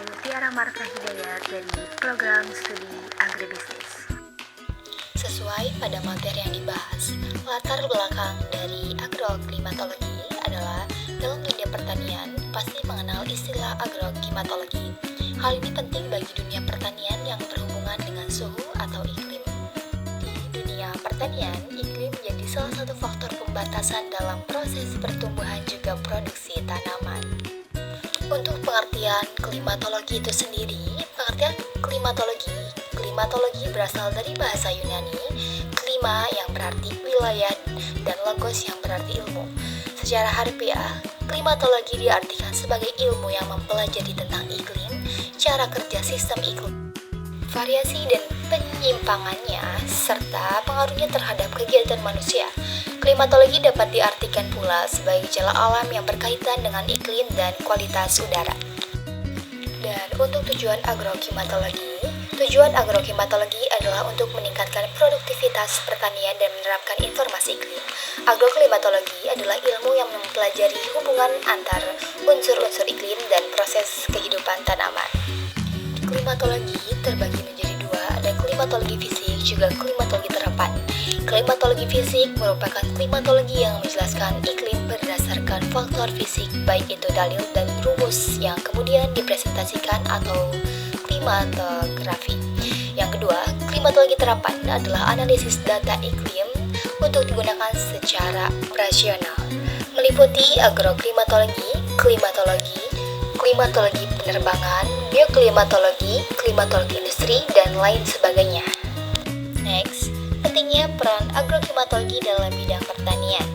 aku Tiara Marta Hidayat dari program studi agribisnis. Sesuai pada materi yang dibahas, latar belakang dari agroklimatologi adalah dalam dunia pertanian pasti mengenal istilah agroklimatologi. Hal ini penting bagi dunia pertanian yang berhubungan dengan suhu atau iklim. Di dunia pertanian, iklim menjadi salah satu faktor pembatasan dalam proses pertumbuhan juga produksi tanaman. Untuk pengertian klimatologi itu sendiri, pengertian klimatologi berasal dari bahasa Yunani, klima yang berarti wilayah dan logos yang berarti ilmu. Secara harfiah, klimatologi diartikan sebagai ilmu yang mempelajari tentang iklim, cara kerja sistem iklim, variasi dan penyimpangannya, serta pengaruhnya terhadap kegiatan manusia. Klimatologi dapat diartikan pula sebagai gejala alam yang berkaitan dengan iklim dan kualitas udara. Dan untuk tujuan agroklimatologi adalah untuk meningkatkan produktivitas pertanian dan menerapkan informasi iklim. Agroklimatologi adalah ilmu yang mempelajari hubungan antar unsur-unsur iklim dan proses kehidupan tanaman. Klimatologi terbagi menjadi dua, ada klimatologi fisik juga klimatologi terapan. Klimatologi fisik merupakan klimatologi yang menjelaskan iklim berdasarkan faktor fisik, baik itu dalil dan rumus yang kemudian dipresentasikan atau klimatografi. Yang kedua, klimatologi terapan adalah analisis data iklim untuk digunakan secara operasional, meliputi agroklimatologi, klimatologi penerbangan, bioklimatologi, klimatologi industri, dan lain sebagainya. Next, pentingnya peran agroklimatologi dalam bidang pertanian.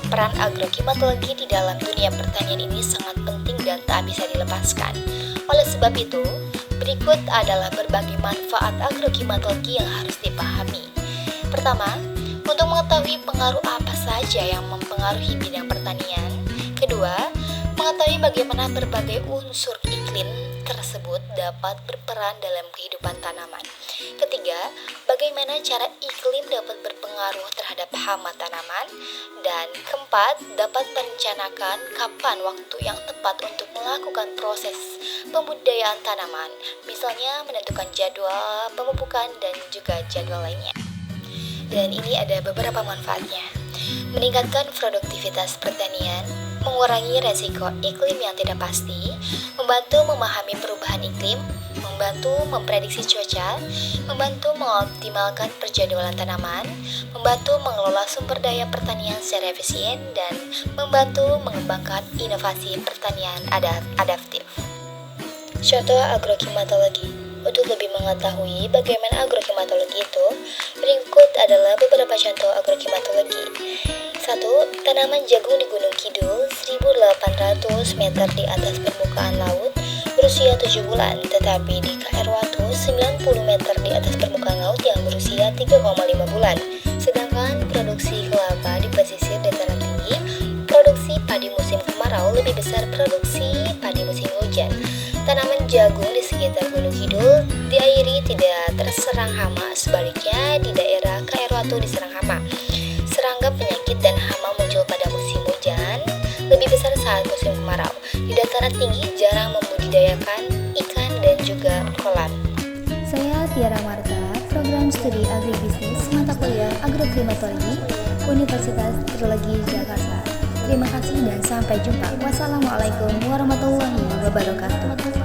Peran agroklimatologi di dalam dunia pertanian ini sangat penting dan tak bisa dilepaskan. Oleh sebab itu, berikut adalah berbagai manfaat agroklimatologi yang harus dipahami. Pertama, untuk mengetahui pengaruh apa saja yang mempengaruhi bidang pertanian. Kedua, mengetahui bagaimana berbagai unsur iklim tersebut dapat berperan dalam kehidupan tanaman. Ketiga, bagaimana cara iklim dapat berpengaruh terhadap hama tanaman. Dan keempat, dapat merencanakan kapan waktu yang tepat untuk melakukan proses pembudidayaan tanaman, misalnya menentukan jadwal pemupukan dan juga jadwal lainnya. Dan ini ada beberapa manfaatnya. Meningkatkan produktivitas pertanian, mengurangi resiko iklim yang tidak pasti, membantu memahami perubahan iklim, membantu memprediksi cuaca, membantu mengoptimalkan perjadwalan tanaman, membantu mengelola sumber daya pertanian secara efisien, dan membantu mengembangkan inovasi pertanian adaptif. Contoh agroklimatologi. Untuk lebih mengetahui bagaimana agroklimatologi itu, berikut adalah beberapa contoh agroklimatologi. 1. Tanaman jagung di Gunung Kidul 1800 meter di atas permukaan laut berusia 7 bulan, tetapi di KR Watu 90 meter di atas permukaan laut yang berusia 3,5 bulan. Sedangkan produksi kelapa di pesisir dataran tinggi, produksi padi musim kemarau lebih besar produksi padi musim hujan. Tanaman jagung di sekitar Gunung Kidul diairi tidak terserang hama, sebaliknya di daerah KR Watu diserang hama. Serangga penyakit dan hama muncul pada musim hujan, lebih besar saat musim kemarau. Di dataran tinggi jarang membudidayakan ikan dan juga kolam. Saya Tiara Marta, program studi agribisnis, mata kuliah agroklimatologi, Universitas Teknologi Jakarta. Terima kasih dan sampai jumpa. Wassalamualaikum warahmatullahi wabarakatuh.